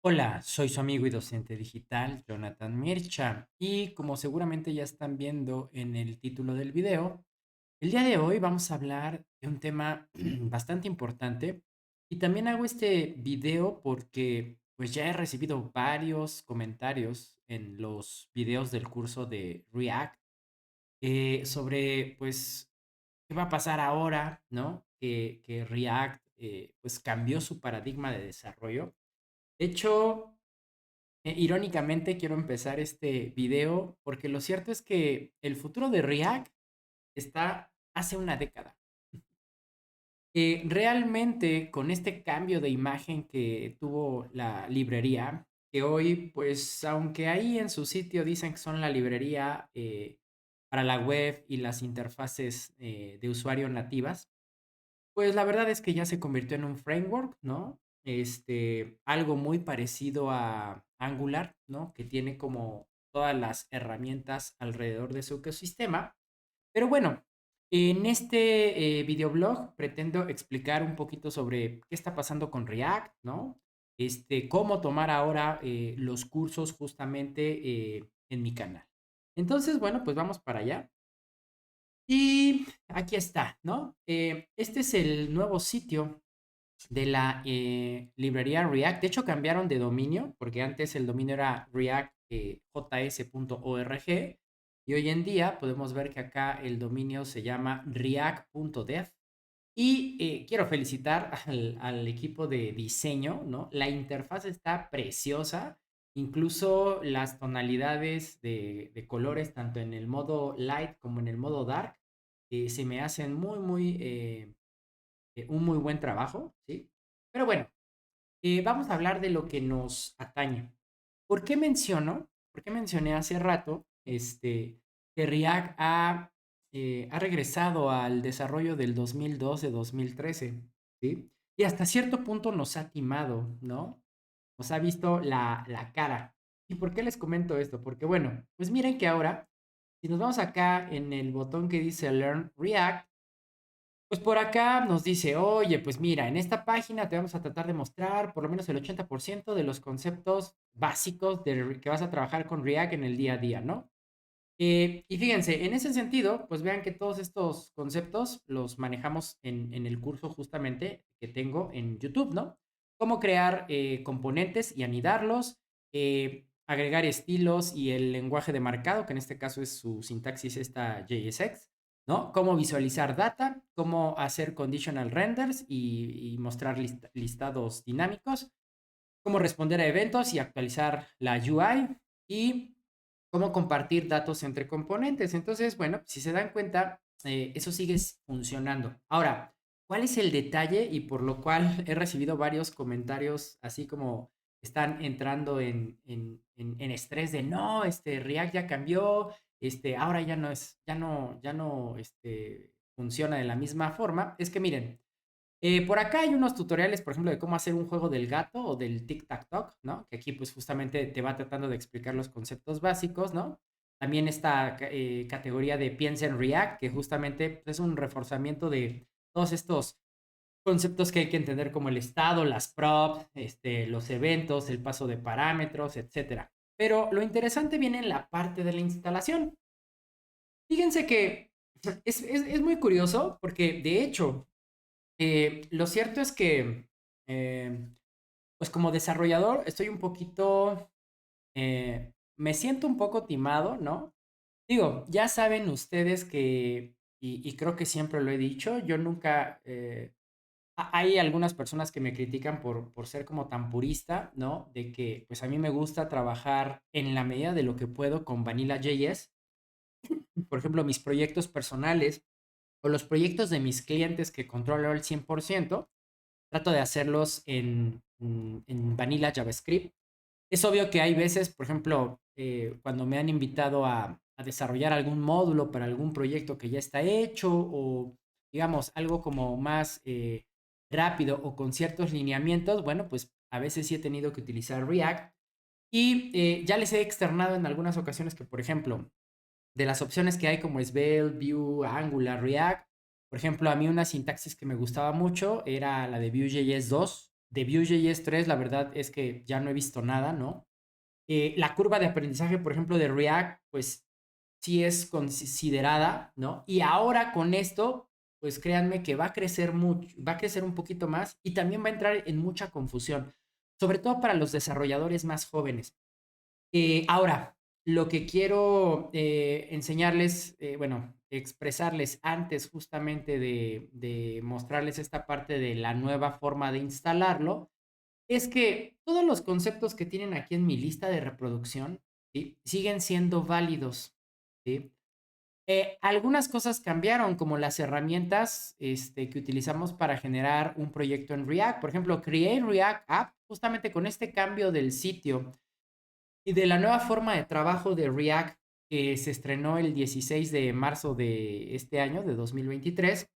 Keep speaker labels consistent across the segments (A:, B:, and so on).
A: Hola, soy su amigo y docente digital, Jonathan Mircha, y como seguramente ya están viendo en el título del video, el día de hoy vamos a hablar de un tema bastante importante y también hago este video porque pues ya he recibido varios comentarios en los videos del curso de React sobre pues qué va a pasar ahora, ¿no? Que React pues cambió su paradigma de desarrollo. De hecho, irónicamente, quiero empezar este video porque lo cierto es que el futuro de React está hace una década. Realmente, con este cambio de imagen que tuvo la librería, que hoy, pues, aunque ahí en su sitio dicen que son la librería para la web y las interfaces de usuario nativas, pues la verdad es que ya se convirtió en un framework, ¿no? Algo muy parecido a Angular, ¿no? Que tiene como todas las herramientas alrededor de su ecosistema. Pero bueno, en este videoblog pretendo explicar un poquito sobre qué está pasando con React, ¿no? Cómo tomar ahora los cursos justamente en mi canal. Entonces, bueno, pues vamos para allá. Y aquí está, ¿no? Este es el nuevo sitio de la librería React. De hecho, cambiaron de dominio, porque antes el dominio era reactjs.org y hoy en día podemos ver que acá el dominio se llama react.dev. Y quiero felicitar al equipo de diseño, ¿no? La interfaz está preciosa, incluso las tonalidades de colores, tanto en el modo light como en el modo dark, se me hacen un muy buen trabajo, ¿sí? Pero bueno, vamos a hablar de lo que nos atañe. ¿Por qué menciono? ¿Por qué mencioné hace rato que React ha regresado al desarrollo del 2012-2013, ¿sí? Y hasta cierto punto nos ha timado, ¿no? Nos ha visto la cara. ¿Y por qué les comento esto? Porque bueno, pues miren que ahora, si nos vamos acá en el botón que dice Learn React, pues por acá nos dice, oye, pues mira, en esta página te vamos a tratar de mostrar por lo menos el 80% de los conceptos básicos que vas a trabajar con React en el día a día, ¿no? Y fíjense, en ese sentido, pues vean que todos estos conceptos los manejamos en el curso justamente que tengo en YouTube, ¿no? Cómo crear componentes y anidarlos, agregar estilos y el lenguaje de marcado, que en este caso es su sintaxis esta JSX, ¿no? Cómo visualizar data, cómo hacer conditional renders y mostrar listados dinámicos, cómo responder a eventos y actualizar la UI y cómo compartir datos entre componentes. Entonces, bueno, si se dan cuenta, eso sigue funcionando. Ahora, ¿cuál es el detalle y por lo cual he recibido varios comentarios así como están entrando en estrés de no, React ya cambió, ahora ya no es, ya no, funciona de la misma forma? Es que miren, por acá hay unos tutoriales, por ejemplo, de cómo hacer un juego del gato o del tic-tac-toc, ¿no? Que aquí pues justamente te va tratando de explicar los conceptos básicos, ¿no? También esta categoría de piensa en React, que justamente pues, es un reforzamiento de todos estos conceptos que hay que entender como el estado, las props, los eventos, el paso de parámetros, etcétera. Pero lo interesante viene en la parte de la instalación. Fíjense que es muy curioso porque de hecho lo cierto es que, pues como desarrollador, estoy un poquito, me siento un poco timado, ¿no? Digo, ya saben ustedes que, y creo que siempre lo he dicho, yo nunca, hay algunas personas que me critican por ser como tan purista, ¿no? De que, pues a mí me gusta trabajar en la medida de lo que puedo con Vanilla.js. Por ejemplo, mis proyectos personales o los proyectos de mis clientes que controlo al 100%. Trato de hacerlos en Vanilla JavaScript. Es obvio que hay veces, por ejemplo, cuando me han invitado a desarrollar algún módulo para algún proyecto que ya está hecho o, digamos, algo como más rápido o con ciertos lineamientos, bueno, pues a veces sí he tenido que utilizar React y ya les he externado en algunas ocasiones que, por ejemplo, de las opciones que hay como Svelte, Vue, Angular, React. Por ejemplo, a mí una sintaxis que me gustaba mucho era la de Vue.js 2, de Vue.js 3, la verdad es que ya no he visto nada, ¿no? La curva de aprendizaje, por ejemplo, de React, pues sí es considerada, ¿no? Y ahora con esto, pues créanme que va a crecer mucho, va a crecer un poquito más y también va a entrar en mucha confusión, sobre todo para los desarrolladores más jóvenes. Ahora, lo que quiero enseñarles, bueno, expresarles antes justamente de mostrarles esta parte de la nueva forma de instalarlo, es que todos los conceptos que tienen aquí en mi lista de reproducción, ¿sí? Siguen siendo válidos, ¿sí? Algunas cosas cambiaron, como las herramientas que utilizamos para generar un proyecto en React. Por ejemplo, Create React App, justamente con este cambio del sitio y de la nueva forma de trabajo de React que se estrenó el 16 de marzo de este año, de 2023,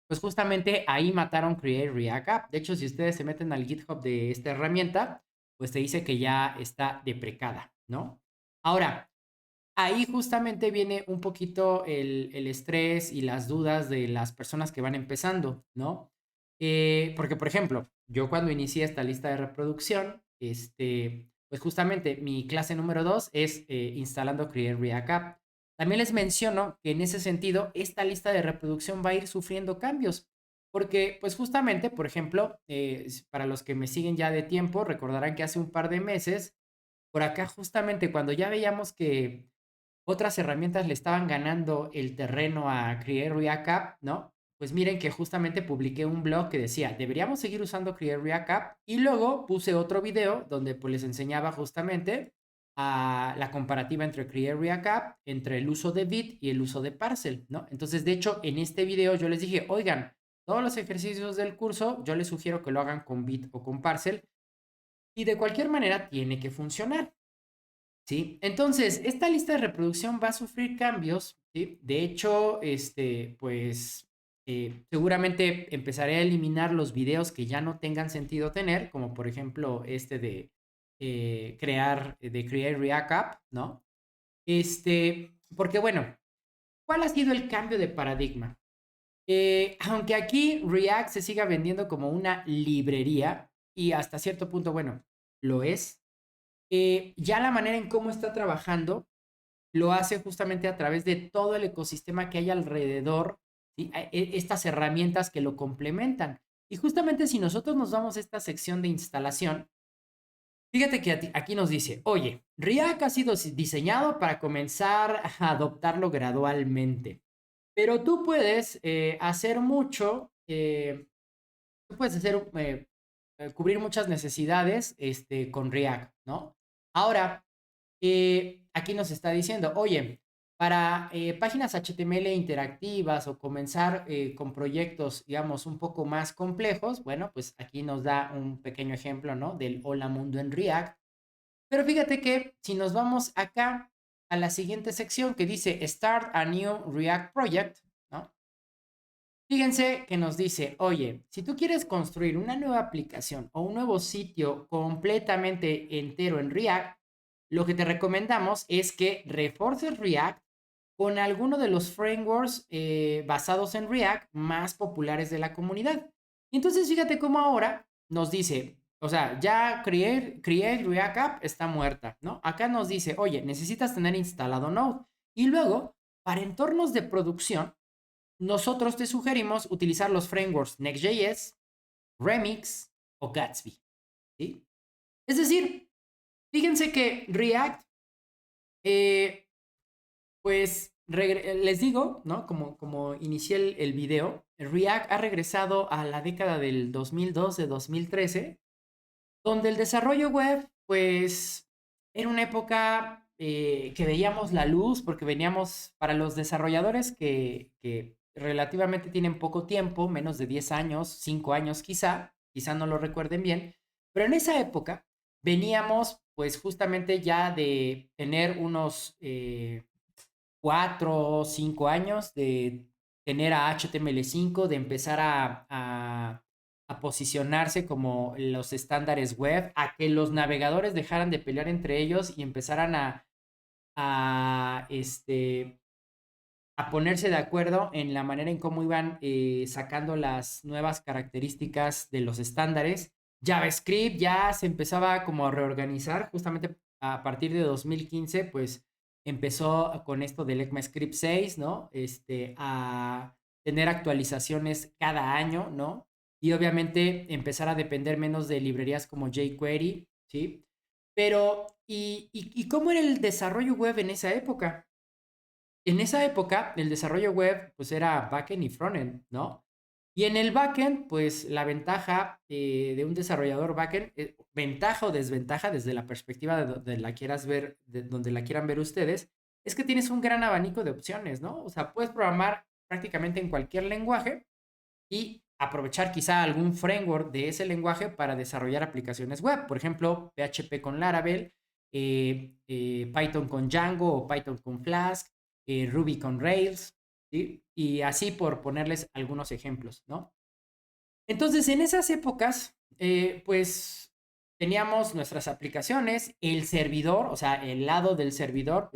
A: pues justamente ahí mataron Create React App. De hecho, si ustedes se meten al GitHub de esta herramienta, pues te dice que ya está deprecada, ¿no? Ahora, ahí justamente viene un poquito el estrés y las dudas de las personas que van empezando, ¿no? Porque, por ejemplo, yo cuando inicié esta lista de reproducción, pues justamente mi clase número 2 es instalando Create React App. También les menciono que en ese sentido, esta lista de reproducción va a ir sufriendo cambios, porque pues justamente, por ejemplo, para los que me siguen ya de tiempo, recordarán que hace un par de meses, por acá justamente cuando ya veíamos que otras herramientas le estaban ganando el terreno a Create React App, ¿no? Pues miren que justamente publiqué un blog que decía, deberíamos seguir usando Create React App, y luego puse otro video donde pues les enseñaba justamente a la comparativa entre Create React App, entre el uso de Vite y el uso de Parcel, ¿no? Entonces, de hecho, en este video yo les dije, oigan, todos los ejercicios del curso yo les sugiero que lo hagan con Vite o con Parcel, y de cualquier manera tiene que funcionar. ¿Sí? Entonces, esta lista de reproducción va a sufrir cambios, ¿sí? De hecho, pues seguramente empezaré a eliminar los videos que ya no tengan sentido tener, como por ejemplo este de de Create React App, ¿no? Porque bueno, ¿cuál ha sido el cambio de paradigma? Aunque aquí React se siga vendiendo como una librería y hasta cierto punto, bueno, lo es, ya la manera en cómo está trabajando lo hace justamente a través de todo el ecosistema que hay alrededor, ¿sí? Estas herramientas que lo complementan. Y justamente si nosotros nos vamos a esta sección de instalación, fíjate que aquí nos dice, oye, React ha sido diseñado para comenzar a adoptarlo gradualmente, pero tú puedes hacer mucho, tú puedes hacer, cubrir muchas necesidades con React, ¿no? Ahora, aquí nos está diciendo, oye, para páginas HTML interactivas o comenzar con proyectos, digamos, un poco más complejos, bueno, pues aquí nos da un pequeño ejemplo, ¿no? Del Hola Mundo en React. Pero fíjate que si nos vamos acá a la siguiente sección que dice Start a New React Project, ¿no? Fíjense que nos dice, oye, si tú quieres construir una nueva aplicación o un nuevo sitio completamente entero en React, lo que te recomendamos es que reforces React con alguno de los frameworks basados en React más populares de la comunidad. Y entonces fíjate cómo ahora nos dice, o sea, ya Create React App está muerta, ¿no? Acá nos dice, oye, necesitas tener instalado Node. Y luego, para entornos de producción, nosotros te sugerimos utilizar los frameworks Next.js, Remix o Gatsby, ¿sí? Es decir, fíjense que React, eh, pues les digo, ¿no? Como inicié el video, React ha regresado a la década del 2012-2013, donde el desarrollo web, pues, era una época que veíamos la luz, porque veníamos, para los desarrolladores que relativamente tienen poco tiempo, menos de 10 años, 5 años quizá no lo recuerden bien, pero en esa época veníamos, pues, justamente ya de tener unos 4 o 5 años de tener a HTML5, de empezar a posicionarse como los estándares web, a que los navegadores dejaran de pelear entre ellos y empezaran a ponerse de acuerdo en la manera en cómo iban sacando las nuevas características de los estándares. JavaScript ya se empezaba como a reorganizar justamente a partir de 2015, pues empezó con esto del ECMAScript 6, ¿no? A tener actualizaciones cada año, ¿no? Y obviamente empezar a depender menos de librerías como jQuery, ¿sí? Pero, ¿y cómo era el desarrollo web en esa época? En esa época, el desarrollo web, pues era backend y frontend, ¿no? Y en el backend, pues la ventaja de un desarrollador backend, ventaja o desventaja desde la perspectiva de donde la quieras ver, de donde la quieran ver ustedes, es que tienes un gran abanico de opciones, ¿no? O sea, puedes programar prácticamente en cualquier lenguaje y aprovechar quizá algún framework de ese lenguaje para desarrollar aplicaciones web. Por ejemplo, PHP con Laravel, Python con Django o Python con Flask, Ruby con Rails, ¿sí? Y así por ponerles algunos ejemplos, ¿no? Entonces, en esas épocas, pues teníamos nuestras aplicaciones, el servidor, o sea, el lado del servidor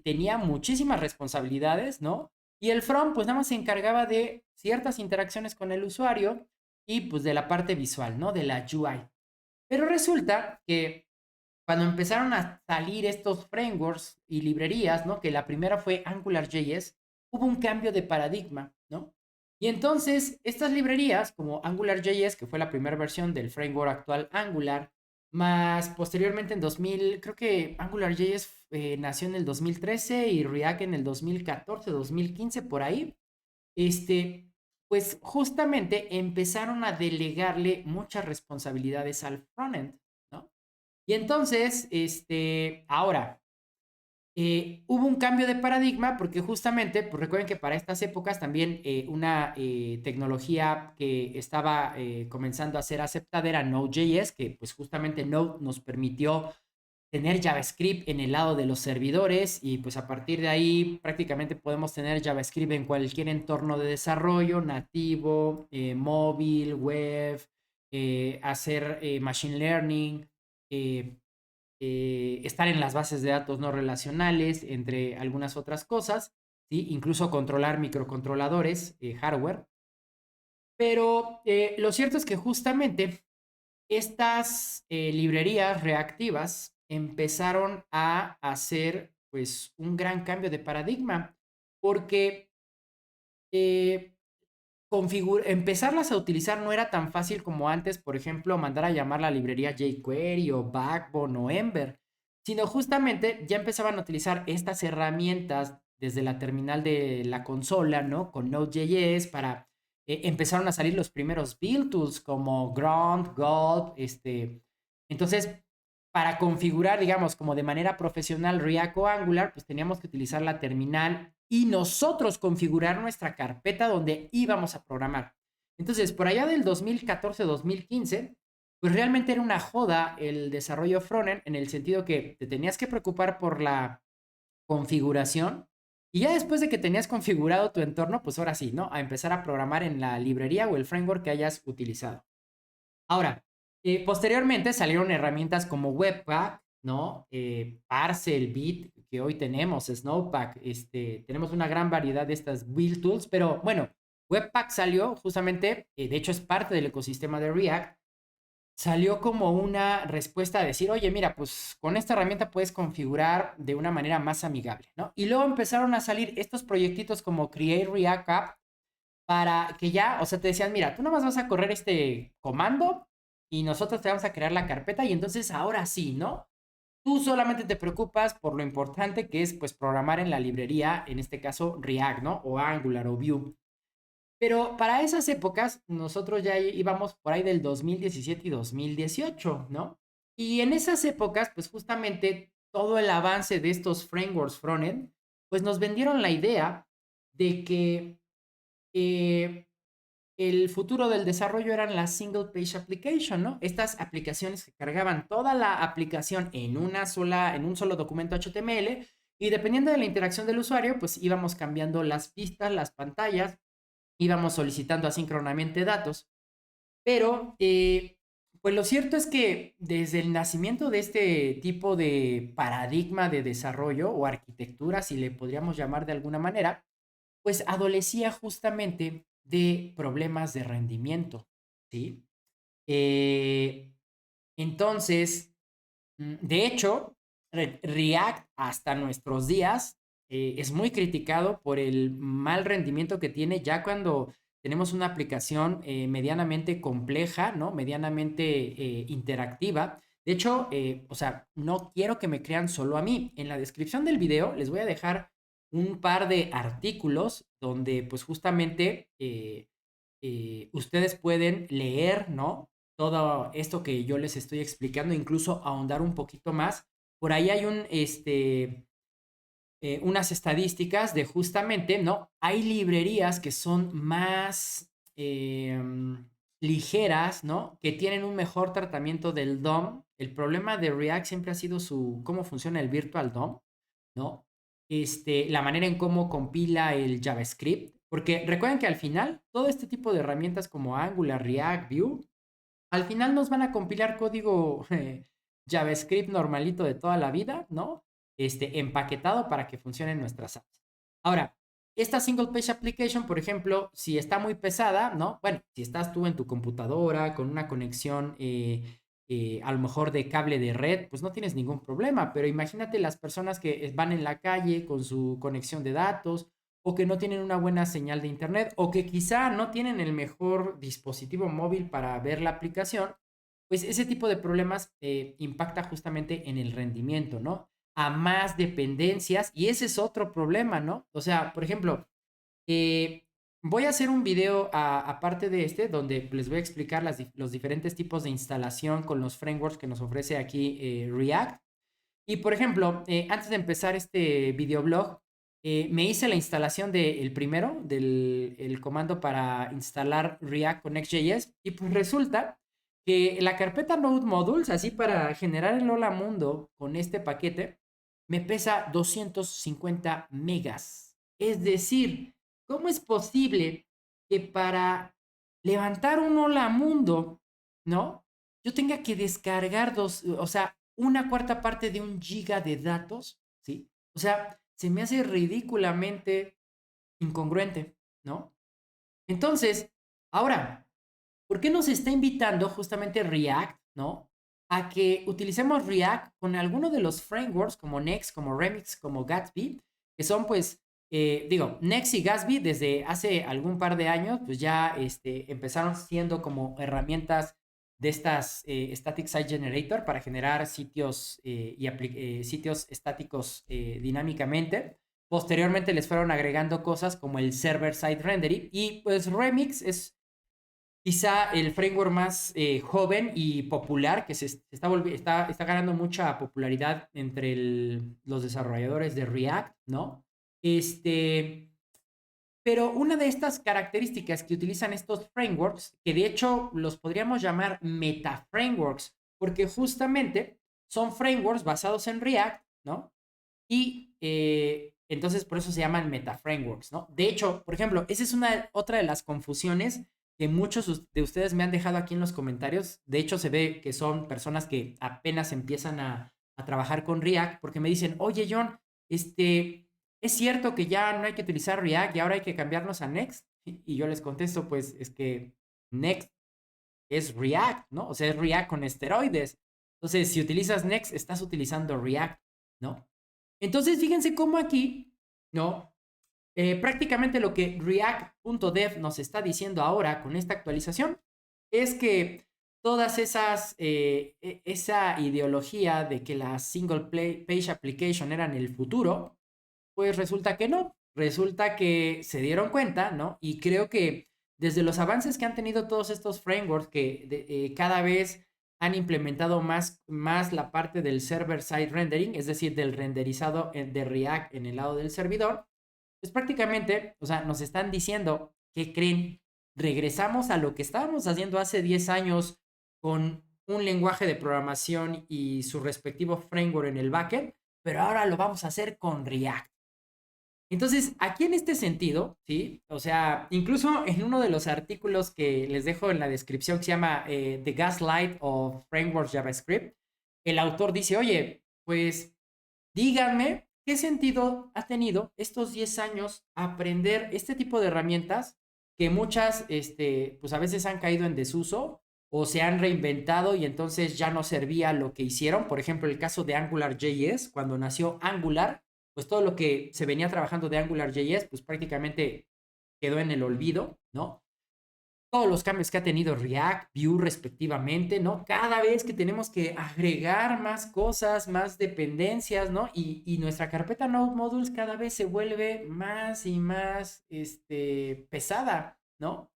A: tenía muchísimas responsabilidades, ¿no? Y el front, pues nada más se encargaba de ciertas interacciones con el usuario y pues de la parte visual, ¿no? De la UI. Pero resulta que cuando empezaron a salir estos frameworks y librerías, ¿no? Que la primera fue AngularJS, hubo un cambio de paradigma, ¿no? Y entonces estas librerías como AngularJS, que fue la primera versión del framework actual Angular, más posteriormente en 2000, creo que AngularJS nació en el 2013 y React en el 2014, 2015, por ahí, pues justamente empezaron a delegarle muchas responsabilidades al frontend, ¿no? Y entonces, ahora, hubo un cambio de paradigma porque justamente, pues recuerden que para estas épocas también una tecnología que estaba comenzando a ser aceptada era Node.js, que pues justamente Node nos permitió tener JavaScript en el lado de los servidores y pues a partir de ahí prácticamente podemos tener JavaScript en cualquier entorno de desarrollo, nativo, móvil, web, hacer machine learning, eh, estar en las bases de datos no relacionales, entre algunas otras cosas, ¿sí? Incluso controlar microcontroladores, hardware. Pero lo cierto es que justamente estas librerías reactivas empezaron a hacer pues un gran cambio de paradigma porque eh, empezarlas a utilizar no era tan fácil como antes, por ejemplo, mandar a llamar la librería jQuery o Backbone o Ember, sino justamente ya empezaban a utilizar estas herramientas desde la terminal de la consola, ¿no? Con Node.js para empezaron a salir los primeros build tools como Grunt, Gulp, entonces para configurar, digamos, como de manera profesional React o Angular, pues teníamos que utilizar la terminal y nosotros configurar nuestra carpeta donde íbamos a programar. Entonces, por allá del 2014-2015, pues realmente era una joda el desarrollo frontend en el sentido que te tenías que preocupar por la configuración y ya después de que tenías configurado tu entorno, pues ahora sí, ¿no? A empezar a programar en la librería o el framework que hayas utilizado. Ahora, posteriormente salieron herramientas como Webpack, ¿no? Parcel, Bit, que hoy tenemos, Snowpack, tenemos una gran variedad de estas build tools, pero bueno, Webpack salió justamente, de hecho es parte del ecosistema de React, salió como una respuesta a decir, oye, mira, pues con esta herramienta puedes configurar de una manera más amigable, ¿no? Y luego empezaron a salir estos proyectitos como Create React App, para que ya, o sea, te decían, mira, tú nomás vas a correr este comando y nosotros te vamos a crear la carpeta y entonces ahora sí, ¿no? Tú solamente te preocupas por lo importante que es, pues, programar en la librería, en este caso React, ¿no? O Angular o Vue. Pero para esas épocas, nosotros ya íbamos por ahí del 2017 y 2018, ¿no? Y en esas épocas, pues justamente todo el avance de estos frameworks frontend, pues nos vendieron la idea de que eh, el futuro del desarrollo eran las single page application, ¿no? Estas aplicaciones que cargaban toda la aplicación en en un solo documento HTML y dependiendo de la interacción del usuario, pues íbamos cambiando las pistas, las pantallas, íbamos solicitando asíncronamente datos. Pero, pues lo cierto es que desde el nacimiento de este tipo de paradigma de desarrollo o arquitectura, si le podríamos llamar de alguna manera, pues adolecía justamente de problemas de rendimiento, ¿sí? Eh, entonces, de hecho, React hasta nuestros días es muy criticado por el mal rendimiento que tiene ya cuando tenemos una aplicación medianamente compleja, ¿no? Medianamente interactiva. De hecho, o sea, no quiero que me crean solo a mí. En la descripción del video les voy a dejar un par de artículos donde pues justamente ustedes pueden leer, ¿no? Todo esto que yo les estoy explicando, incluso ahondar un poquito más. Por ahí hay unas estadísticas de justamente, ¿no? Hay librerías que son más ligeras, ¿no? Que tienen un mejor tratamiento del DOM. El problema de React siempre ha sido cómo funciona el Virtual DOM, ¿no? La manera en cómo compila el JavaScript. Porque recuerden que al final, todo este tipo de herramientas como Angular, React, Vue, al final nos van a compilar código JavaScript normalito de toda la vida, ¿no? Empaquetado para que funcionen nuestras apps. Ahora, esta single page application, por ejemplo, si está muy pesada, ¿no? Bueno, si estás tú en tu computadora con una conexión a lo mejor de cable de red, pues no tienes ningún problema, pero imagínate las personas que van en la calle con su conexión de datos o que no tienen una buena señal de internet o que quizá no tienen el mejor dispositivo móvil para ver la aplicación, pues ese tipo de problemas impacta justamente en el rendimiento, ¿no? A más dependencias y ese es otro problema, ¿no? O sea, por ejemplo, eh, voy a hacer un video aparte de este donde les voy a explicar los diferentes tipos de instalación con los frameworks que nos ofrece aquí React. Y por ejemplo, antes de empezar este videoblog, me hice la instalación del primero, del el comando para instalar React con Next.js. Y pues resulta que la carpeta Node Modules, así para generar el Hola Mundo con este paquete, me pesa 250 megas. Es decir, ¿cómo es posible que para levantar un Hola Mundo, ¿no? Yo tenga que descargar o sea, una cuarta parte de 1 giga de datos, ¿sí? O sea, se me hace ridículamente incongruente, ¿no? Entonces, ahora, ¿por qué nos está invitando justamente React, ¿no? A que utilicemos React con alguno de los frameworks como Next, como Remix, como Gatsby, que son pues, digo, Next y Gatsby desde hace algún par de años, pues ya empezaron siendo como herramientas de estas Static Site Generator para generar sitios sitios estáticos dinámicamente. Posteriormente les fueron agregando cosas como el Server Side Rendering y pues Remix es quizá el framework más joven y popular que está ganando mucha popularidad entre los desarrolladores de React, ¿no? Este, pero una de estas características que utilizan estos frameworks, que de hecho los podríamos llamar meta frameworks, porque justamente son frameworks basados en React, ¿no? Y entonces por eso se llaman meta frameworks, ¿no? De hecho, por ejemplo, esa es otra de las confusiones que muchos de ustedes me han dejado aquí en los comentarios. De hecho, se ve que son personas que apenas empiezan a trabajar con React porque me dicen, oye, John, es cierto que ya no hay que utilizar React y ahora hay que cambiarnos a Next. Y yo les contesto, pues es que Next es React, ¿no? O sea, es React con esteroides. Entonces, si utilizas Next, estás utilizando React, ¿no? Entonces, fíjense cómo aquí, ¿no? Prácticamente lo que React.dev nos está diciendo ahora con esta actualización es que todas esa ideología de que la page application eran el futuro, pues resulta que no, resulta que se dieron cuenta, ¿no? Y creo que desde los avances que han tenido todos estos frameworks que cada vez han implementado más la parte del server-side rendering, es decir, del renderizado de React en el lado del servidor, pues prácticamente, o sea, nos están diciendo que creen, regresamos a lo que estábamos haciendo hace 10 años con un lenguaje de programación y su respectivo framework en el backend, pero ahora lo vamos a hacer con React. Entonces, aquí en este sentido, ¿sí? O sea, incluso en uno de los artículos que les dejo en la descripción que se llama The Gaslight of Frameworks JavaScript, el autor dice, oye, pues díganme qué sentido ha tenido estos 10 años aprender este tipo de herramientas que muchas, pues a veces han caído en desuso o se han reinventado y entonces ya no servía lo que hicieron. Por ejemplo, el caso de AngularJS, cuando nació Angular, pues todo lo que se venía trabajando de AngularJS, pues prácticamente quedó en el olvido, ¿no? Todos los cambios que ha tenido React, Vue respectivamente, ¿no? Cada vez que tenemos que agregar más cosas, más dependencias, ¿no? Y nuestra carpeta Node Modules cada vez se vuelve más y más pesada, ¿no?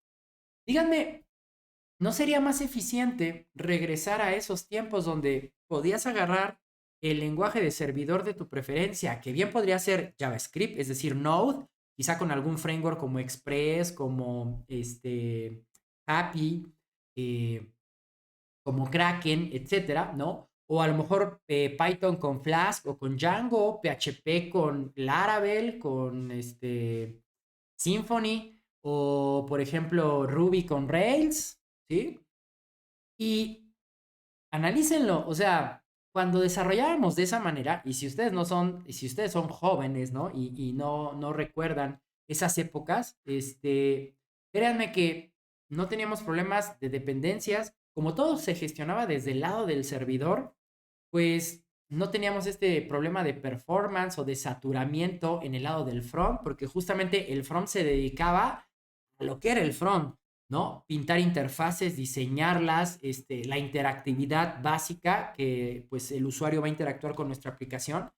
A: Díganme, ¿no sería más eficiente regresar a esos tiempos donde podías agarrar el lenguaje de servidor de tu preferencia, que bien podría ser JavaScript, es decir, Node, quizá con algún framework como Express, como Happy, eh, como Kraken, etcétera, ¿no? O a lo mejor Python con Flask o con Django, PHP con Laravel, con Symfony, o por ejemplo Ruby con Rails, ¿sí? Y analícenlo, o sea, cuando desarrollábamos de esa manera, y si ustedes no son, y si ustedes son jóvenes, ¿no? Y no recuerdan esas épocas, créanme que no teníamos problemas de dependencias, como todo se gestionaba desde el lado del servidor, pues no teníamos este problema de performance o de saturamiento en el lado del front, porque justamente el front se dedicaba a lo que era el front, ¿no? Pintar interfaces, diseñarlas, la interactividad básica que pues el usuario va a interactuar con nuestra aplicación,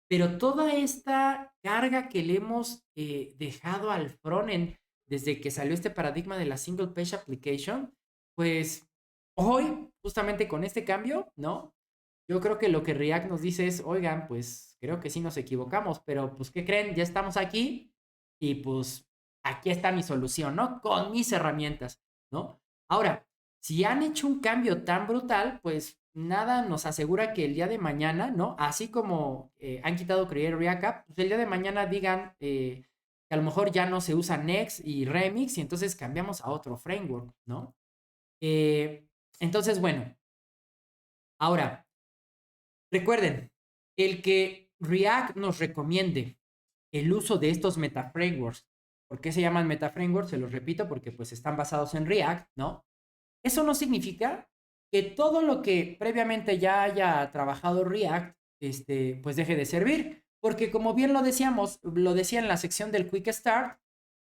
A: pero toda esta carga que le hemos dejado al frontend desde que salió este paradigma de la single page application, pues hoy, justamente con este cambio, ¿no? Yo creo que lo que React nos dice es, oigan, pues creo que sí nos equivocamos, pero pues ¿qué creen? Ya estamos aquí y pues aquí está mi solución, ¿no? Con mis herramientas, ¿no? Ahora, si han hecho un cambio tan brutal, pues nada nos asegura que el día de mañana, ¿no? Así como han quitado Create React App, pues el día de mañana digan que a lo mejor ya no se usa Next y Remix y entonces cambiamos a otro framework, ¿no? Eh, entonces, bueno, ahora, recuerden, el que React nos recomiende el uso de estos metaframeworks. ¿Por qué se llaman metaframeworks? Se los repito porque pues están basados en React, ¿no? Eso no significa que todo lo que previamente ya haya trabajado React, pues deje de servir. Porque como bien lo decíamos, lo decía en la sección del Quick Start,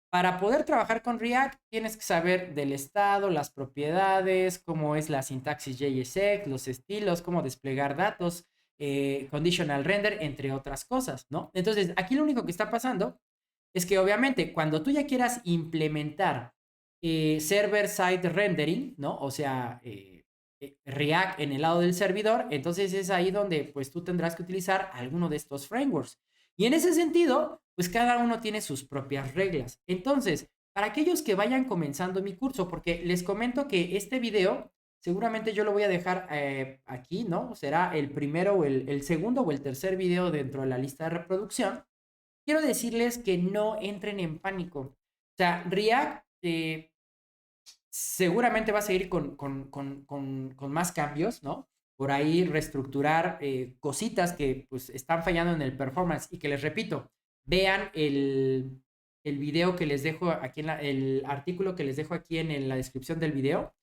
A: para poder trabajar con React tienes que saber del estado, las propiedades, cómo es la sintaxis JSX, los estilos, cómo desplegar datos, conditional render, entre otras cosas, ¿no? Entonces, aquí lo único que está pasando es que obviamente cuando tú ya quieras implementar server-side rendering, ¿no? O sea, React en el lado del servidor, entonces es ahí donde pues tú tendrás que utilizar alguno de estos frameworks. Y en ese sentido, pues cada uno tiene sus propias reglas. Entonces, para aquellos que vayan comenzando mi curso, porque les comento que este video seguramente yo lo voy a dejar aquí, ¿no? Será el primero o el segundo o el tercer video dentro de la lista de reproducción. Quiero decirles que no entren en pánico. O sea, React seguramente va a seguir con más cambios, ¿no? Por ahí reestructurar cositas que pues están fallando en el performance y que les repito, vean el video que les dejo aquí, el artículo que les dejo aquí en la descripción del video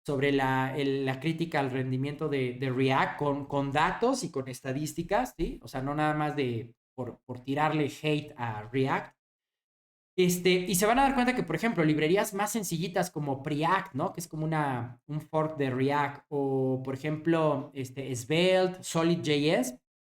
A: sobre la crítica al rendimiento de React con datos y con estadísticas, ¿sí? O sea, no nada más por tirarle hate a React. Y se van a dar cuenta que, por ejemplo, librerías más sencillitas como Preact, ¿no? Que es como un fork de React, o por ejemplo, Svelte, Solid.js,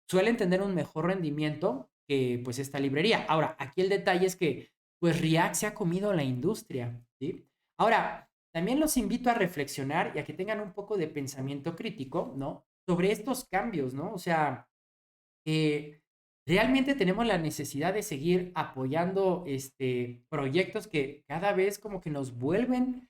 A: suelen tener un mejor rendimiento que pues esta librería. Ahora, aquí el detalle es que pues React se ha comido la industria, ¿sí? Ahora, también los invito a reflexionar y a que tengan un poco de pensamiento crítico, ¿no? Sobre estos cambios, ¿no? O sea, realmente tenemos la necesidad de seguir apoyando proyectos que cada vez como que nos vuelven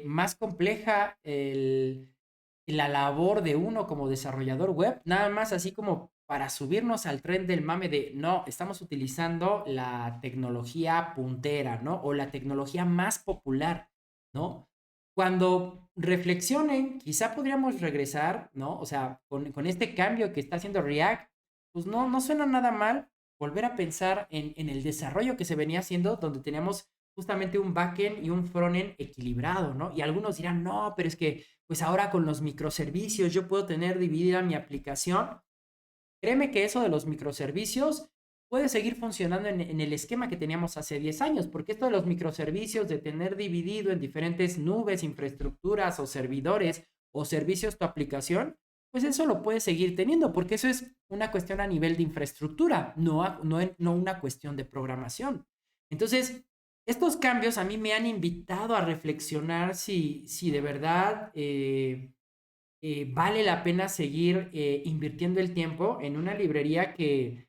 A: más compleja la labor de uno como desarrollador web, nada más así como para subirnos al tren del mame de no, estamos utilizando la tecnología puntera, ¿no? O la tecnología más popular, ¿no? Cuando reflexionen, quizá podríamos regresar, ¿no? O sea, con este cambio que está haciendo React, pues no suena nada mal volver a pensar en el desarrollo que se venía haciendo, donde teníamos justamente un backend y un frontend equilibrado, ¿no? Y algunos dirán, no, pero es que pues ahora con los microservicios yo puedo tener dividida mi aplicación. Créeme que eso de los microservicios puede seguir funcionando en el esquema que teníamos hace 10 años, porque esto de los microservicios, de tener dividido en diferentes nubes, infraestructuras o servidores o servicios tu aplicación, pues eso lo puedes seguir teniendo, porque eso es una cuestión a nivel de infraestructura, no una cuestión de programación. Entonces, estos cambios a mí me han invitado a reflexionar si de verdad vale la pena seguir invirtiendo el tiempo en una librería que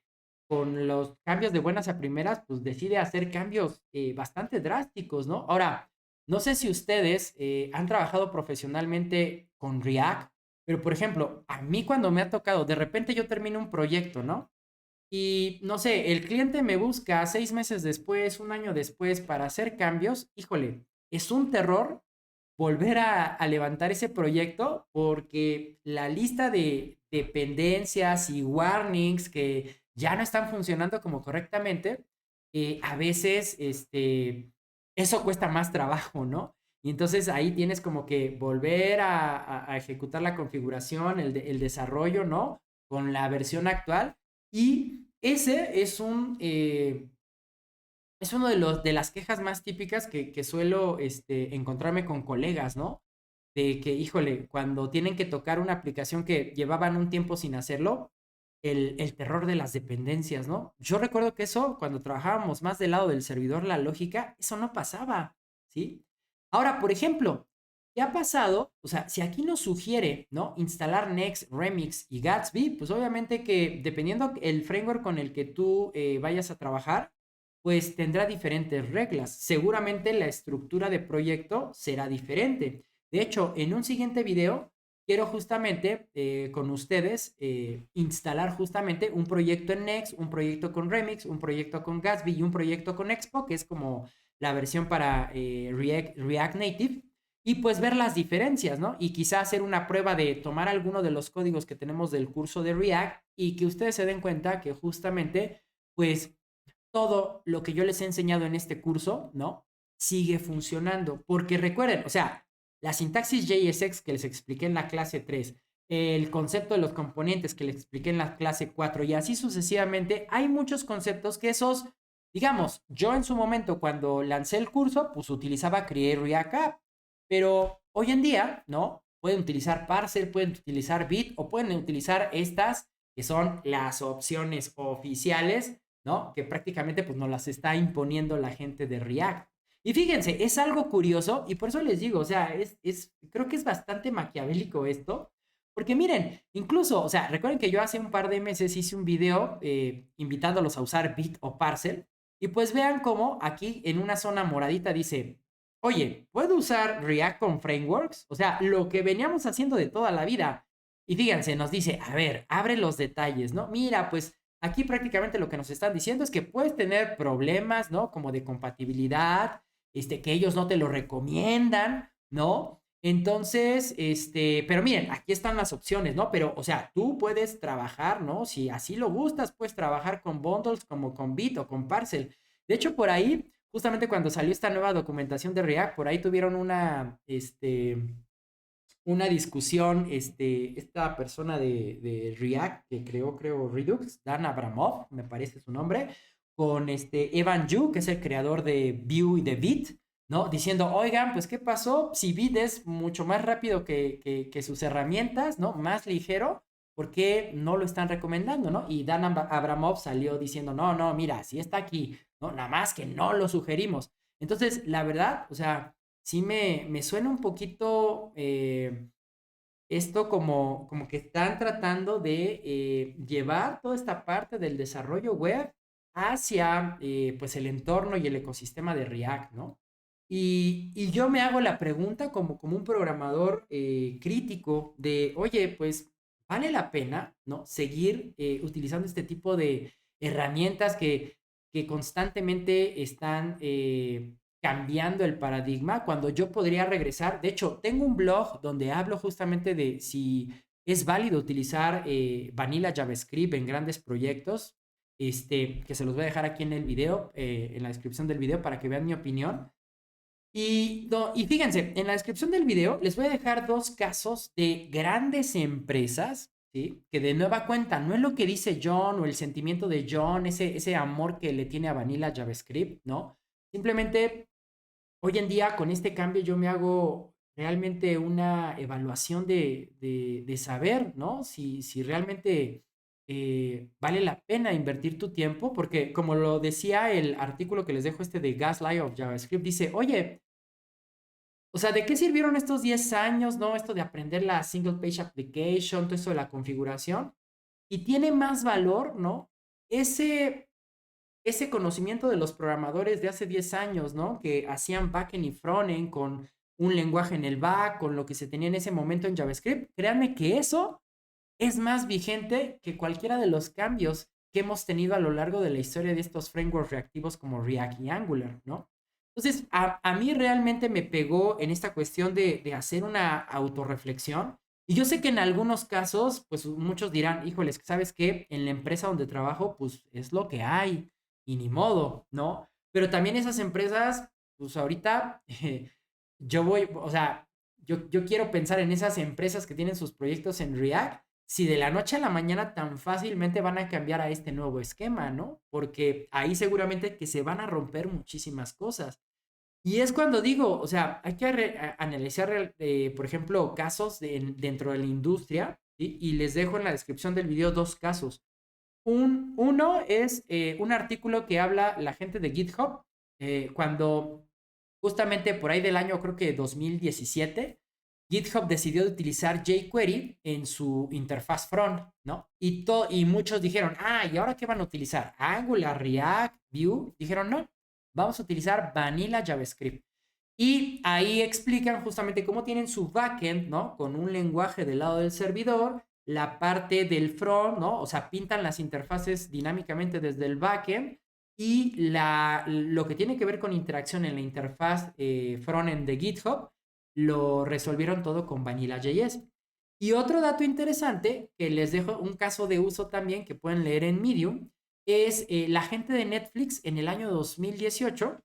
A: con los cambios de buenas a primeras, pues decide hacer cambios bastante drásticos, ¿no? Ahora, no sé si ustedes han trabajado profesionalmente con React, pero por ejemplo, a mí cuando me ha tocado, de repente yo termino un proyecto, ¿no? Y no sé, el cliente me busca 6 meses después, un año después para hacer cambios, híjole, es un terror volver a levantar ese proyecto porque la lista de dependencias y warnings que ya no están funcionando como correctamente, a veces eso cuesta más trabajo, ¿no? Y entonces ahí tienes como que volver a ejecutar la configuración, el desarrollo, ¿no? Con la versión actual. Y ese es uno de las quejas más típicas que suelo encontrarme con colegas, ¿no? De que, híjole, cuando tienen que tocar una aplicación que llevaban un tiempo sin hacerlo, el terror de las dependencias, ¿no? Yo recuerdo que eso, cuando trabajábamos más del lado del servidor, la lógica, eso no pasaba, ¿sí? Ahora, por ejemplo, ¿qué ha pasado? O sea, si aquí nos sugiere, ¿no? Instalar Next, Remix y Gatsby, pues obviamente que dependiendo el framework con el que tú vayas a trabajar, pues tendrá diferentes reglas. Seguramente la estructura de proyecto será diferente. De hecho, en un siguiente video quiero justamente con ustedes instalar justamente un proyecto en Next, un proyecto con Remix, un proyecto con Gatsby y un proyecto con Expo, que es como la versión para React Native, y pues ver las diferencias, ¿no? Y quizá hacer una prueba de tomar alguno de los códigos que tenemos del curso de React y que ustedes se den cuenta que justamente, pues todo lo que yo les he enseñado en este curso, ¿no? Sigue funcionando. Porque recuerden, o sea, la sintaxis JSX que les expliqué en la clase 3, el concepto de los componentes que les expliqué en la clase 4 y así sucesivamente, hay muchos conceptos que esos, digamos, yo en su momento cuando lancé el curso, pues utilizaba Create React App, pero hoy en día, ¿no? Pueden utilizar Parser, pueden utilizar Bit o pueden utilizar estas que son las opciones oficiales, ¿no? Que prácticamente pues nos las está imponiendo la gente de React. Y fíjense, es algo curioso y por eso les digo, o sea, creo que es bastante maquiavélico esto, porque miren, incluso, o sea, recuerden que yo hace un par de meses hice un video invitándolos a usar Bit o Parcel y pues vean cómo aquí en una zona moradita dice, oye, ¿puedo usar React con frameworks? O sea, lo que veníamos haciendo de toda la vida. Y fíjense, nos dice, a ver, abre los detalles, ¿no? Mira, pues aquí prácticamente lo que nos están diciendo es que puedes tener problemas, ¿no? Como de compatibilidad, que ellos no te lo recomiendan, ¿no? Entonces, pero miren, aquí están las opciones, ¿no? Pero, o sea, tú puedes trabajar, ¿no? Si así lo gustas, puedes trabajar con bundles como con Bit o con Parcel. De hecho, por ahí, justamente cuando salió esta nueva documentación de React, por ahí tuvieron una discusión, esta persona de React que creó, creo, Redux, Dan Abramov, me parece su nombre, con Evan You, que es el creador de Vue y de Bit, ¿no? Diciendo, oigan, pues, ¿qué pasó? Si Bit es mucho más rápido que sus herramientas, ¿no? Más ligero, ¿por qué no lo están recomendando, no? Y Dan Abramov salió diciendo, no, no, mira, si está aquí, ¿no? Nada más que no lo sugerimos. Entonces, la verdad, o sea, sí me suena un poquito esto como que están tratando de llevar toda esta parte del desarrollo web hacia pues el entorno y el ecosistema de React, ¿no? Y yo me hago la pregunta como un programador crítico de, oye, pues vale la pena, ¿no? Seguir utilizando este tipo de herramientas que constantemente están cambiando el paradigma cuando yo podría regresar. De hecho, tengo un blog donde hablo justamente de si es válido utilizar Vanilla JavaScript en grandes proyectos. que se los voy a dejar aquí en el video, en la descripción del video para que vean mi opinión. Y fíjense, en la descripción del video les voy a dejar dos casos de grandes empresas, ¿sí? Que de nueva cuenta, no es lo que dice John o el sentimiento de John, ese amor que le tiene a Vanilla JavaScript, ¿no? Simplemente, hoy en día, con este cambio, yo me hago realmente una evaluación de saber, ¿no? Si realmente vale la pena invertir tu tiempo, porque como lo decía el artículo que les dejo de Gaslight of JavaScript, dice, oye, o sea, ¿de qué sirvieron estos 10 años, no? Esto de aprender la single page application, todo eso de la configuración. Y tiene más valor, ¿no? Ese, ese conocimiento de los programadores de hace 10 años, ¿no? Que hacían backend y frontend con un lenguaje en el back, con lo que se tenía en ese momento en JavaScript. Créanme que eso es más vigente que cualquiera de los cambios que hemos tenido a lo largo de la historia de estos frameworks reactivos como React y Angular, ¿no? Entonces, a mí realmente me pegó en esta cuestión de hacer una autorreflexión. Y yo sé que en algunos casos, pues muchos dirán, híjoles, ¿sabes qué? En la empresa donde trabajo, pues es lo que hay y ni modo, ¿no? Pero también esas empresas, pues ahorita yo voy, o sea, yo quiero pensar en esas empresas que tienen sus proyectos en React, si de la noche a la mañana tan fácilmente van a cambiar a este nuevo esquema, ¿no? Porque ahí seguramente que se van a romper muchísimas cosas. Y es cuando digo, o sea, hay que analizar, por ejemplo, casos dentro de la industria, ¿sí? Y les dejo en la descripción del video dos casos. Uno es un artículo que habla la gente de GitHub, cuando justamente por ahí del año, creo que 2017, GitHub decidió utilizar jQuery en su interfaz front, ¿no? Y muchos dijeron, ¿y ahora qué van a utilizar? Angular, React, Vue. Dijeron, no, vamos a utilizar Vanilla JavaScript. Y ahí explican justamente cómo tienen su backend, ¿no? Con un lenguaje del lado del servidor, la parte del front, ¿no? O sea, pintan las interfaces dinámicamente desde el backend y lo que tiene que ver con interacción en la interfaz frontend de GitHub lo resolvieron todo con Vanilla.js. Y otro dato interesante, que les dejo un caso de uso también que pueden leer en Medium, es la gente de Netflix en el año 2018,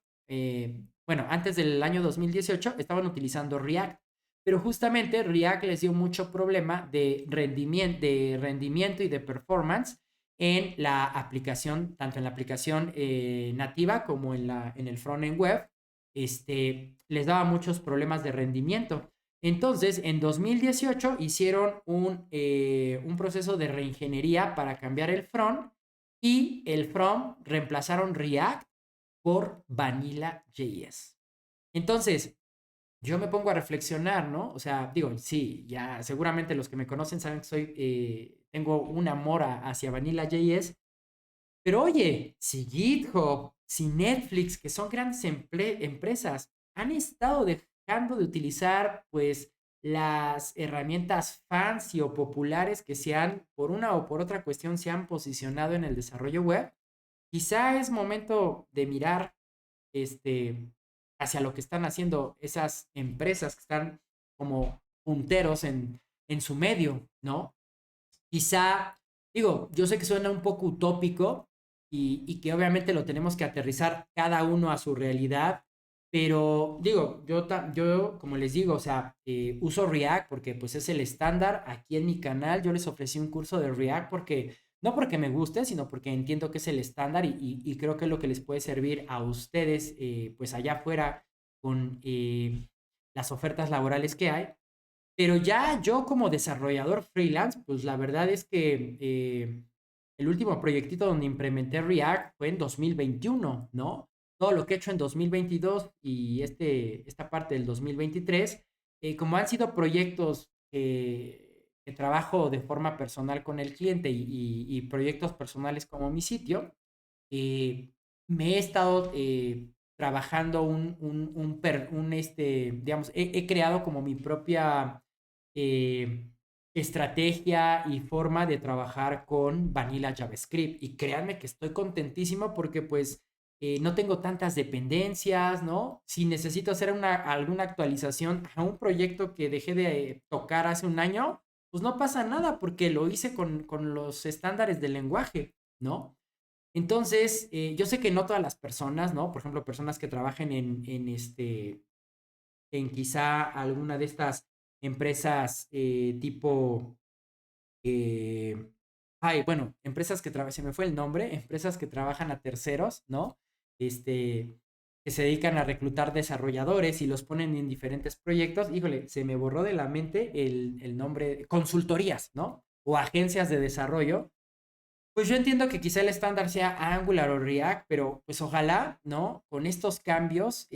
A: bueno, antes del año 2018, estaban utilizando React, pero justamente React les dio mucho problema de rendimiento y de performance en la aplicación, tanto en la aplicación nativa como en el frontend web, les daba muchos problemas de rendimiento. Entonces, en 2018 hicieron un proceso de reingeniería para cambiar el front y el front reemplazaron React por Vanilla.js. Entonces, yo me pongo a reflexionar, ¿no? O sea, digo, sí, ya seguramente los que me conocen saben que tengo un amor hacia Vanilla.js, pero oye, si GitHub, si Netflix, que son grandes empresas, han estado dejando de utilizar, pues, las herramientas fancy o populares que por una o por otra cuestión, se han posicionado en el desarrollo web, quizá es momento de mirar este, hacia lo que están haciendo esas empresas que están como punteros en su medio, ¿no? Quizá, digo, yo sé que suena un poco utópico y que obviamente lo tenemos que aterrizar cada uno a su realidad, pero digo, yo como les digo, o sea, uso React porque pues es el estándar aquí en mi canal. Yo les ofrecí un curso de React porque, no porque me guste, sino porque entiendo que es el estándar y creo que es lo que les puede servir a ustedes, pues allá afuera con las ofertas laborales que hay. Pero ya yo como desarrollador freelance, pues la verdad es que el último proyectito donde implementé React fue en 2021, ¿no? Todo lo que he hecho en 2022 y esta parte del 2023, como han sido proyectos que trabajo de forma personal con el cliente y proyectos personales como mi sitio, eh, me he estado trabajando digamos, he creado como mi propia eh, estrategia y forma de trabajar con Vanilla JavaScript. Y créanme que estoy contentísimo porque pues no tengo tantas dependencias, ¿no? Si necesito hacer alguna actualización a un proyecto que dejé de tocar hace un año, pues no pasa nada porque lo hice con los estándares del lenguaje, ¿no? Entonces, yo sé que no todas las personas, ¿no? Por ejemplo, personas que trabajen en quizá alguna de estas empresas tipo, eh, ay, bueno, empresas que trabajan, se me fue el nombre, empresas que trabajan a terceros, ¿no? Este, que se dedican a reclutar desarrolladores y los ponen en diferentes proyectos. Híjole, se me borró de la mente el nombre, consultorías, ¿no? O agencias de desarrollo. Pues yo entiendo que quizá el estándar sea Angular o React, pero pues ojalá, ¿no? Con estos cambios,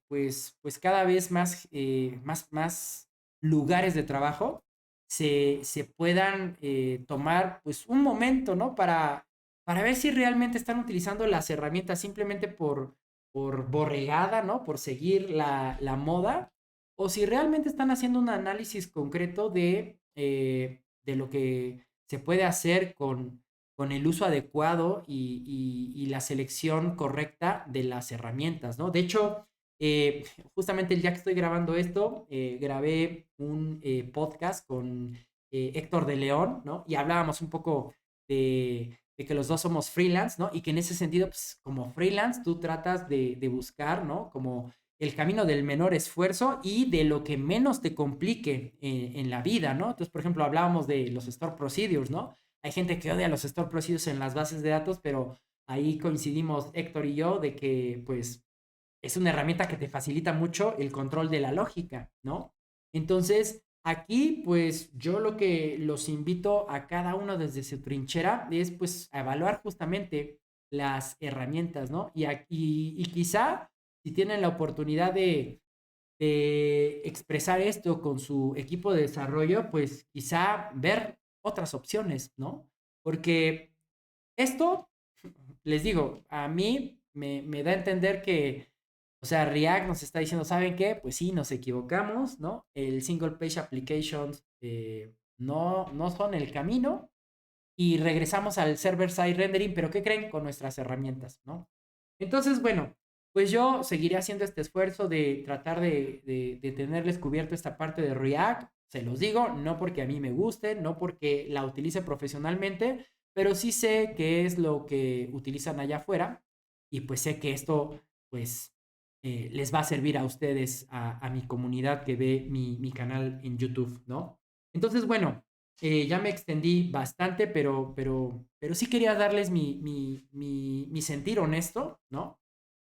A: pues cada vez más, más lugares de trabajo se puedan tomar pues un momento, ¿no? Para ver si realmente están utilizando las herramientas simplemente por borregada, ¿no? Por seguir la moda, o si realmente están haciendo un análisis concreto de lo que se puede hacer con el uso adecuado y la selección correcta de las herramientas, ¿no? De hecho, eh, justamente el día que estoy grabando esto, grabé un podcast con Héctor de León, ¿no? Y hablábamos un poco de que los dos somos freelance, ¿no? Y que en ese sentido, pues como freelance, tú tratas de buscar, ¿no? Como el camino del menor esfuerzo y de lo que menos te complique en la vida, ¿no? Entonces, por ejemplo, hablábamos de los store procedures, ¿no? Hay gente que odia los store procedures en las bases de datos, pero ahí coincidimos Héctor y yo de que pues es una herramienta que te facilita mucho el control de la lógica, ¿no? Entonces, aquí pues yo lo que los invito a cada uno desde su trinchera es pues a evaluar justamente las herramientas, ¿no? Y quizá si tienen la oportunidad de expresar esto con su equipo de desarrollo, pues quizá ver otras opciones, ¿no? Porque esto, les digo, a mí me da a entender que, o sea, React nos está diciendo, ¿saben qué? Pues sí, nos equivocamos, ¿no? El single page applications no son el camino y regresamos al server side rendering, pero ¿qué creen? Con nuestras herramientas, ¿no? Entonces, bueno, pues yo seguiré haciendo este esfuerzo de tratar de tenerles cubierto esta parte de React. Se los digo, no porque a mí me guste, no porque la utilice profesionalmente, pero sí sé qué es lo que utilizan allá afuera y pues sé que esto pues les va a servir a ustedes, a mi comunidad que ve mi canal en YouTube, ¿no? Entonces, bueno, ya me extendí bastante, pero sí quería darles mi sentir honesto, ¿no?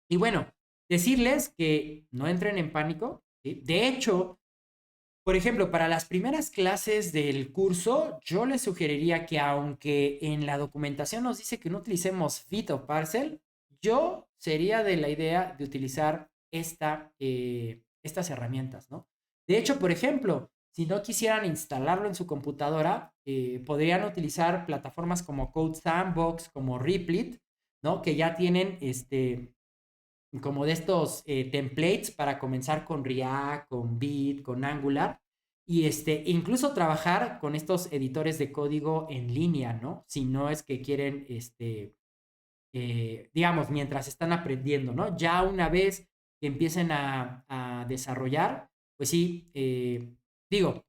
A: Y bueno, decirles que no entren en pánico, ¿sí? De hecho, por ejemplo, para las primeras clases del curso, yo les sugeriría que aunque en la documentación nos dice que no utilicemos fit o parcel, yo sería de la idea de utilizar estas herramientas, ¿no? De hecho, por ejemplo, si no quisieran instalarlo en su computadora, podrían utilizar plataformas como Code Sandbox, como Replit, ¿no? Que ya tienen como de estos templates para comenzar con React, con Vite, con Angular y incluso trabajar con estos editores de código en línea, ¿no? Si no es que quieren, digamos, mientras están aprendiendo, ¿no? Ya una vez que empiecen a desarrollar, pues sí, digo,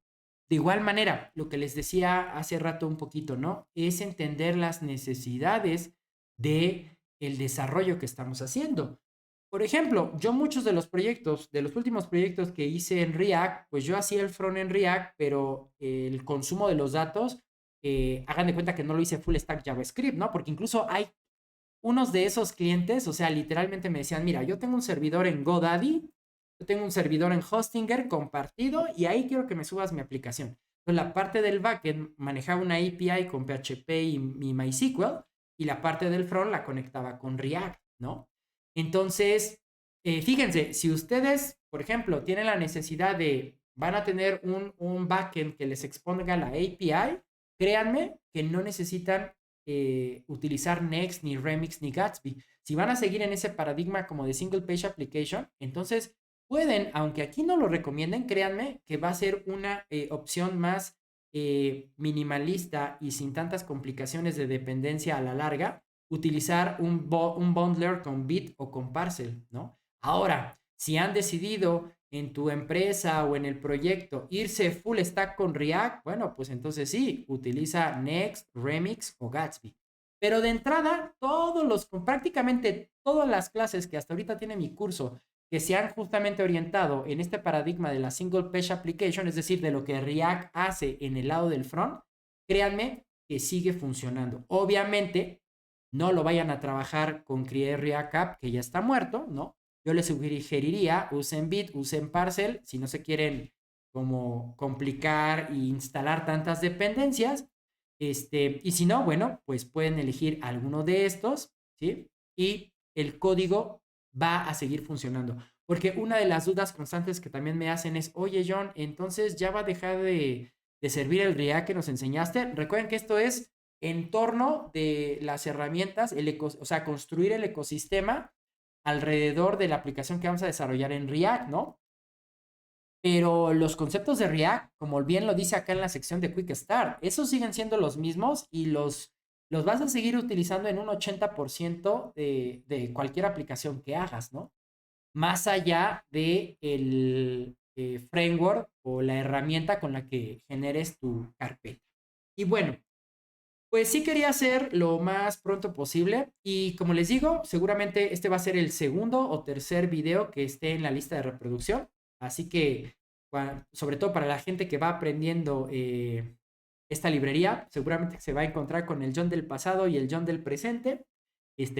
A: de igual manera, lo que les decía hace rato un poquito, ¿no? Es entender las necesidades de el desarrollo que estamos haciendo. Por ejemplo, yo muchos de los proyectos, de los últimos proyectos que hice en React, pues yo hacía el front en React, pero el consumo de los datos, hagan de cuenta que no lo hice full stack JavaScript, ¿no? Porque incluso hay unos de esos clientes, o sea, literalmente me decían, mira, yo tengo un servidor en GoDaddy, yo tengo un servidor en Hostinger compartido y ahí quiero que me subas mi aplicación. Entonces, la parte del backend manejaba una API con PHP y MySQL y la parte del front la conectaba con React, ¿no? Entonces, fíjense, si ustedes, por ejemplo, tienen la necesidad van a tener un backend que les exponga la API, créanme que no necesitan utilizar Next, ni Remix, ni Gatsby. Si van a seguir en ese paradigma como de single page application, entonces pueden, aunque aquí no lo recomienden, créanme que va a ser una opción más minimalista y sin tantas complicaciones de dependencia a la larga, utilizar un bundler con Bit o con Parcel, ¿no? Ahora, si han decidido en tu empresa o en el proyecto irse full stack con React, bueno, pues entonces sí, utiliza Next, Remix o Gatsby. Pero de entrada, prácticamente todas las clases que hasta ahorita tiene mi curso, que se han justamente orientado en este paradigma de la single page application, es decir, de lo que React hace en el lado del front, créanme que sigue funcionando. Obviamente, no lo vayan a trabajar con Create React App, que ya está muerto, ¿no? Yo les sugeriría, usen Bit, usen Parcel, si no se quieren como complicar e instalar tantas dependencias. Y si no, bueno, pues pueden elegir alguno de estos, ¿sí? Y el código va a seguir funcionando. Porque una de las dudas constantes que también me hacen es, oye John, entonces ya va a dejar de servir el React que nos enseñaste. Recuerden que esto es en torno de las herramientas, o sea, construir el ecosistema alrededor de la aplicación que vamos a desarrollar en React, ¿no? Pero los conceptos de React, como bien lo dice acá en la sección de Quick Start, esos siguen siendo los mismos y los vas a seguir utilizando en un 80% de cualquier aplicación que hagas, ¿no? Más allá de el framework o la herramienta con la que generes tu carpeta. Y bueno, pues sí quería hacer lo más pronto posible y como les digo, seguramente este va a ser el segundo o tercer video que esté en la lista de reproducción. Así que, sobre todo para la gente que va aprendiendo esta librería, seguramente se va a encontrar con el John del pasado y el John del presente,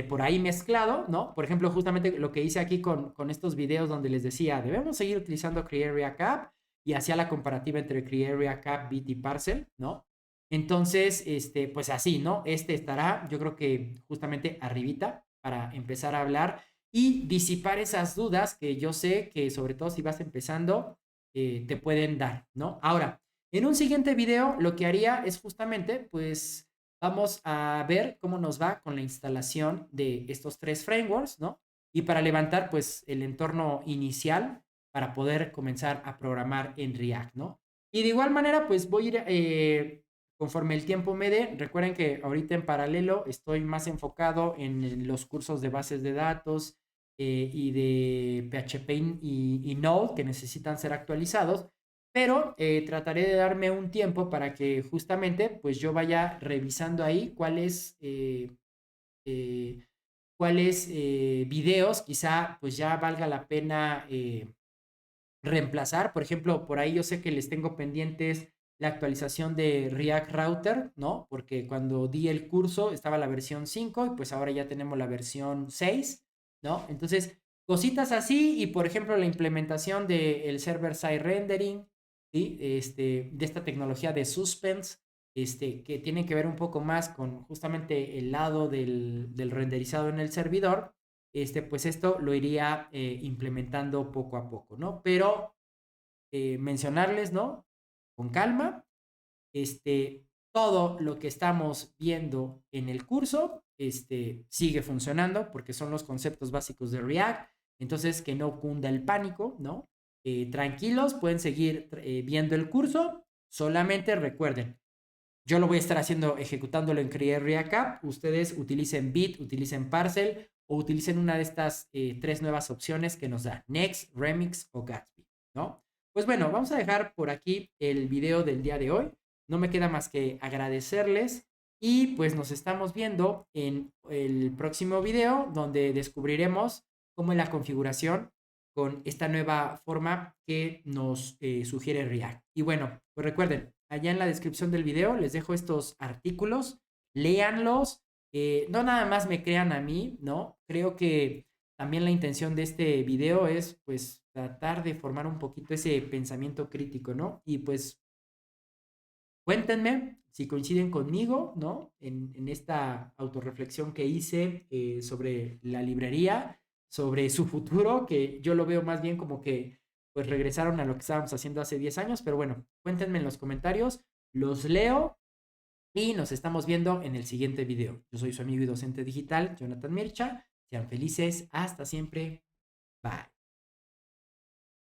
A: por ahí mezclado, ¿no? Por ejemplo, justamente lo que hice aquí con estos videos donde les decía, debemos seguir utilizando Create React App y hacía la comparativa entre Create React App, Bit y Parcel, ¿no? Entonces, pues así, ¿no? Estará, yo creo que justamente arribita para empezar a hablar y disipar esas dudas que yo sé que sobre todo si vas empezando, te pueden dar, ¿no? Ahora, en un siguiente video lo que haría es justamente, pues, vamos a ver cómo nos va con la instalación de estos tres frameworks, ¿no? Y para levantar, pues, el entorno inicial para poder comenzar a programar en React, ¿no? Y de igual manera, pues voy a ir conforme el tiempo me dé. Recuerden que ahorita en paralelo estoy más enfocado en los cursos de bases de datos y de PHP y Node que necesitan ser actualizados, pero trataré de darme un tiempo para que justamente pues yo vaya revisando ahí eh, cuáles videos quizá pues ya valga la pena reemplazar. Por ejemplo, por ahí yo sé que les tengo pendientes la actualización de React Router, ¿no? Porque cuando di el curso estaba la versión 5 y pues ahora ya tenemos la versión 6, ¿no? Entonces, cositas así y por ejemplo la implementación del server-side rendering, ¿sí? De esta tecnología de suspense, que tiene que ver un poco más con justamente el lado del renderizado en el servidor, pues esto lo iría implementando poco a poco, ¿no? Pero mencionarles, ¿no? Con calma, todo lo que estamos viendo en el curso, sigue funcionando porque son los conceptos básicos de React, entonces que no cunda el pánico, ¿no? Tranquilos, pueden seguir viendo el curso, solamente recuerden, yo lo voy a estar haciendo, ejecutándolo en Create React App. Ustedes utilicen Bit, utilicen Parcel o utilicen una de estas tres nuevas opciones que nos da Next, Remix o Gatsby, ¿no? Pues bueno, vamos a dejar por aquí el video del día de hoy. No me queda más que agradecerles y pues nos estamos viendo en el próximo video donde descubriremos cómo es la configuración con esta nueva forma que nos sugiere React. Y bueno, pues recuerden, allá en la descripción del video les dejo estos artículos, léanlos, no nada más me crean a mí, ¿no? Creo que también la intención de este video es pues tratar de formar un poquito ese pensamiento crítico, ¿no? Y pues cuéntenme si coinciden conmigo, ¿no? En esta autorreflexión que hice sobre la librería, sobre su futuro, que yo lo veo más bien como que pues regresaron a lo que estábamos haciendo hace 10 años, pero bueno, cuéntenme en los comentarios, los leo y nos estamos viendo en el siguiente video. Yo soy su amigo y docente digital, Jonathan Mircha. Sean felices, hasta siempre. Bye.